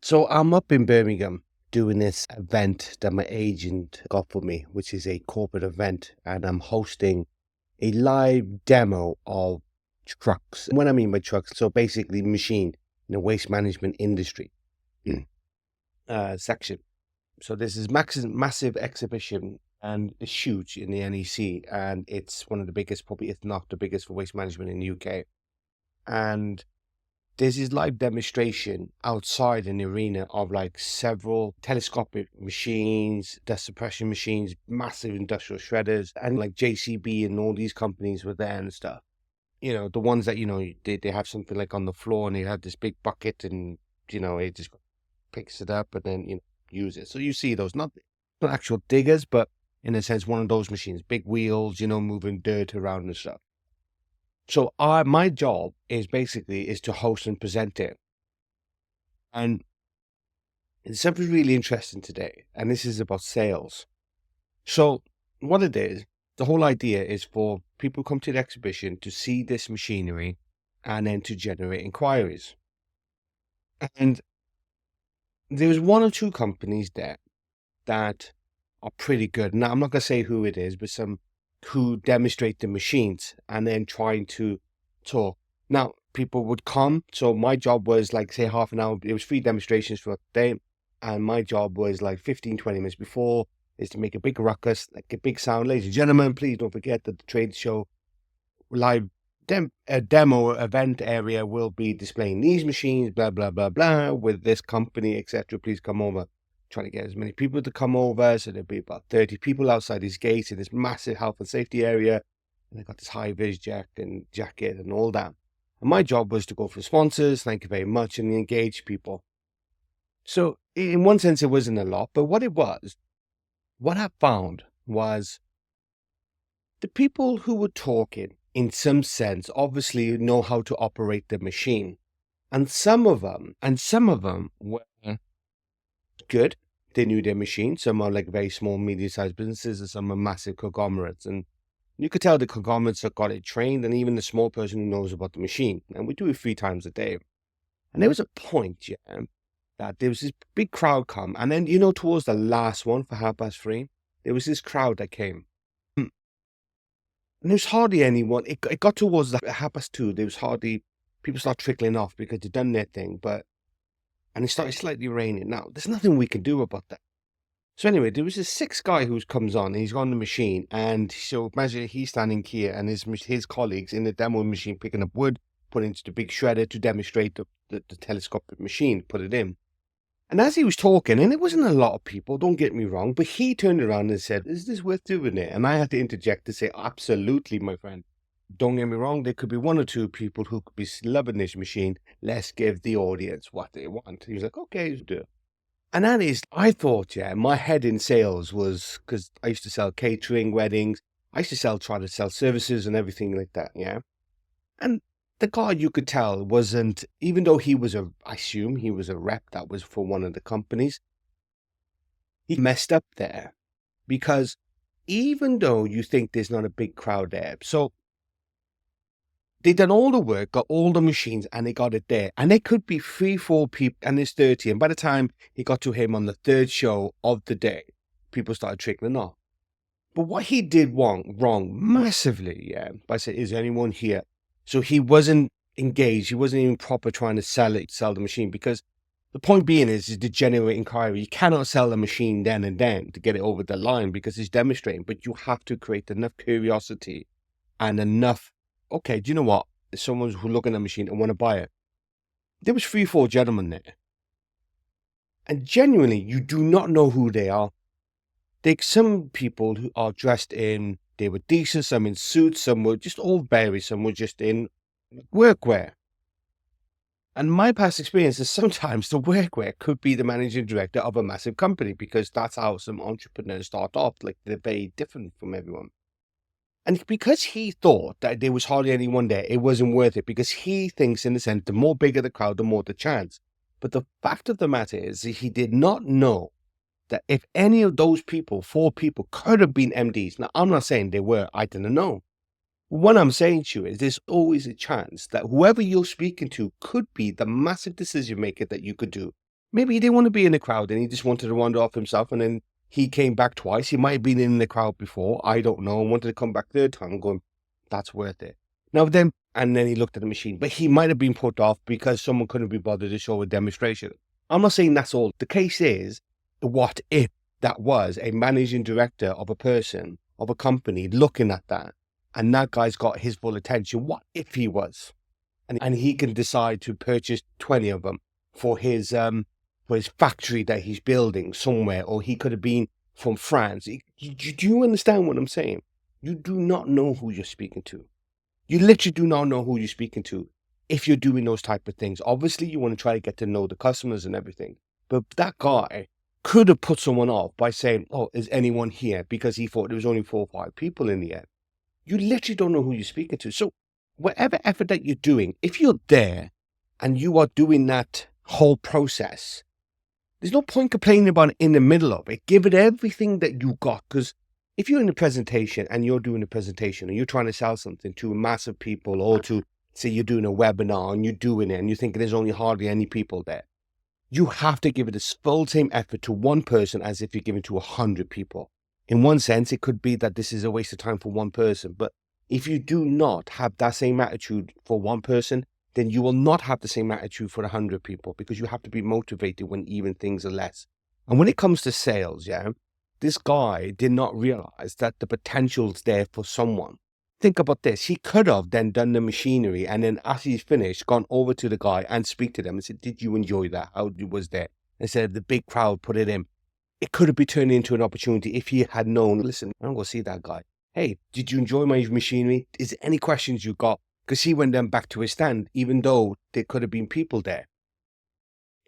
So I'm up in Birmingham doing this event that my agent got for me, which is a corporate event, and I'm hosting a live demo of trucks. What I mean by trucks, so basically machine in the waste management industry section. So this is massive exhibition and it's huge in the NEC, and it's one of the biggest, probably if not the biggest for waste management in the UK. And there's this live demonstration outside in the arena of like several telescopic machines, dust suppression machines, massive industrial shredders, and like JCB and all these companies were there and stuff. You know, the ones that, they have something like on the floor and they have this big bucket and, it just picks it up and then, use it. So you see those, not actual diggers, but in a sense, one of those machines, big wheels, moving dirt around and stuff. So my job is to host and present it. And it's something really interesting today, and this is about sales. So what it is, the whole idea is for people who come to the exhibition to see this machinery and then to generate inquiries. And there's one or two companies there that are pretty good. Now, I'm not going to say who it is, but some who demonstrate the machines and then trying to talk. Now, people would come. So my job was like, say, half an hour. It was 3 demonstrations for a day. And my job was like 15, 20 minutes before is to make a big ruckus, like a big sound. Ladies and gentlemen, please don't forget that the trade show live demo event area will be displaying these machines, blah, blah, blah, blah, with this company, etc. Please come over. Trying to get as many people to come over. So there'll be about 30 people outside these gates in this massive health and safety area. And they got this high-vis jacket and all that. And my job was to go for sponsors, thank you very much, and engage people. So in one sense, it wasn't a lot, but what I found was the people who were talking, in some sense, obviously know how to operate the machine. And some of them were good. They knew their machine. Some are like very small, medium-sized businesses, and some are massive conglomerates. And you could tell the conglomerates have got it trained, and even the small person who knows about the machine. And we do it 3 times a day. And there was a point, that there was this big crowd come. And then, towards the last one for 3:30, there was this crowd that came. And there was hardly anyone. It got towards the 2:30. There was hardly people start trickling off because they'd done their thing, and it started slightly raining. Now, there's nothing we can do about that. So anyway, there was this 6th guy who comes on, and he's on the machine, and so imagine he's standing here, and his colleagues in the demo machine picking up wood, put into the big shredder to demonstrate the telescopic machine, put it in. And as he was talking, and it wasn't a lot of people, don't get me wrong, but he turned around and said, "Is this worth doing it?" And I had to interject to say, "Absolutely, my friend. Don't get me wrong, there could be 1 or 2 people who could be loving this machine. Let's give the audience what they want." He was like, "Okay, let's do it." And that is, I thought, my head in sales was, because I used to sell catering, weddings. I used to try to sell services and everything like that, And the guy, you could tell, wasn't, even though I assume he was a rep that was for one of the companies, he messed up there. Because even though you think there's not a big crowd there, so they done all the work, got all the machines, and they got it there. And there could be 3, 4 people, and there's 30. And by the time he got to him on the 3rd show of the day, people started trickling off. But what he did wrong massively, by saying, "Is anyone here?" So he wasn't engaged. He wasn't even proper trying to sell the machine, because the point being is to generate inquiry. You cannot sell the machine then and then to get it over the line because it's demonstrating, but you have to create enough curiosity and enough, okay, do you know what? There's someone who's looking at the machine and want to buy it. There was 3, 4 gentlemen there. And genuinely, you do not know who they are. There's some people who are dressed in, they were decent, some in suits, some were just all varied, some were just in workwear. And my past experience is sometimes the workwear could be the managing director of a massive company, because that's how some entrepreneurs start off. Like, they're very different from everyone. And because he thought that there was hardly anyone there, it wasn't worth it, because he thinks, in a sense, the more bigger the crowd, the more the chance. But the fact of the matter is he did not know that if any of those people, 4 people, could have been MDs. Now, I'm not saying they were, I didn't know. What I'm saying to you is there's always a chance that whoever you're speaking to could be the massive decision maker that you could do. Maybe he didn't want to be in the crowd and he just wanted to wander off himself, and then he came back twice. He might have been in the crowd before, I don't know, and wanted to come back third time, going, that's worth it. Now then, and then he looked at the machine, but he might have been put off because someone couldn't be bothered to show a demonstration. I'm not saying that's all. The case is, what if that was a managing director of a person, of a company, looking at that, and that guy's got his full attention? What if he was? And he can decide to purchase 20 of them for his factory that he's building somewhere, or he could have been from France. Do you understand what I'm saying? You do not know who you're speaking to. You literally do not know who you're speaking to if you're doing those type of things. Obviously, you want to try to get to know the customers and everything. But that guy could have put someone off by saying, oh, is anyone here? Because he thought there was only 4 or 5 people in the end. You literally don't know who you're speaking to. So whatever effort that you're doing, if you're there and you are doing that whole process, there's no point complaining about it in the middle of it. Give it everything that you got. Because if you're in a presentation and you're doing a presentation and you're trying to sell something to a massive people, or to say you're doing a webinar and you're doing it and you think there's only hardly any people there, you have to give it the full same effort to one person as if you're giving to 100 people. In one sense, it could be that this is a waste of time for one person. But if you do not have that same attitude for one person, then you will not have the same attitude for 100 people, because you have to be motivated when even things are less. And when it comes to sales, this guy did not realize that the potential's there for someone. Think about this. He could have then done the machinery, and then as he's finished, gone over to the guy and speak to them and said, did you enjoy that? How was there? Instead of the big crowd put it in. It could have been turned into an opportunity if he had known, listen, I'm going to see that guy. Hey, did you enjoy my machinery? Is there any questions you got? Because he went then back to his stand, even though there could have been people there.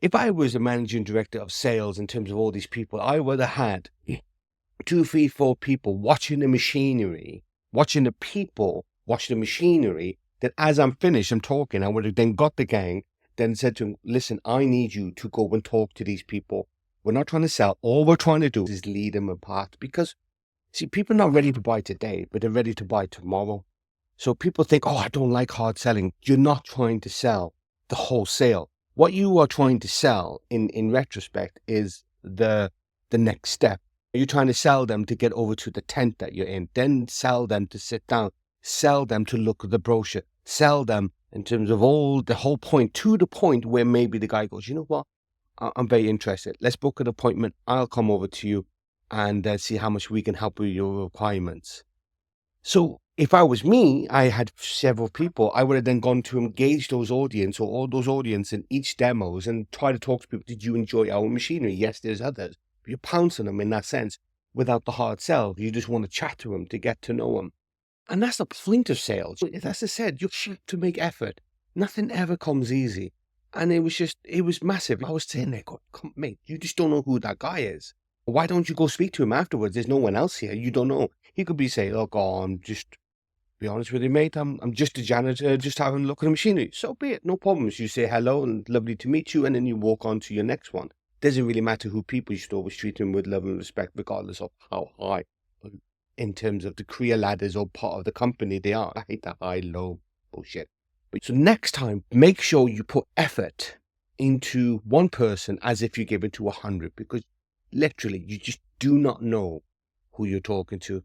If I was a managing director of sales in terms of all these people, I would have had 2, 3, 4 people watching the machinery, watching the people, watch the machinery. That as I'm finished, I'm talking, I would have then got the gang, then said to him, listen, I need you to go and talk to these people. We're not trying to sell. All we're trying to do is lead them apart. Because, see, people are not ready to buy today, but they're ready to buy tomorrow. So people think, oh, I don't like hard selling. You're not trying to sell the whole sale. What you are trying to sell in retrospect is the next step. You're trying to sell them to get over to the tent that you're in, then sell them to sit down, sell them to look at the brochure, sell them in terms of the whole point, to the point where maybe the guy goes, you know what, I'm very interested. Let's book an appointment. I'll come over to you and see how much we can help with your requirements. So if I was me, I had several people, I would have then gone to engage those audience, or all those audience in each demos, and try to talk to people. Did you enjoy our machinery? Yes, there's others. You pounce on them in that sense without the hard sell. You just want to chat to them to get to know them. And that's the point of sales. As I said, you have to make effort. Nothing ever comes easy. And it was massive. I was sitting there going, mate, you just don't know who that guy is. Why don't you go speak to him afterwards? There's no one else here. You don't know. He could be saying, look, I'm just, be honest with you, mate, I'm just a janitor, just having a look at the machinery. So be it, no problems. You say hello and lovely to meet you, and then you walk on to your next one. Doesn't really matter who people, you should always treat them with love and respect, regardless of how high, in terms of the career ladders or part of the company they are. I hate that high, low bullshit. So next time, make sure you put effort into one person as if you give it to 100, because literally, you just do not know who you're talking to.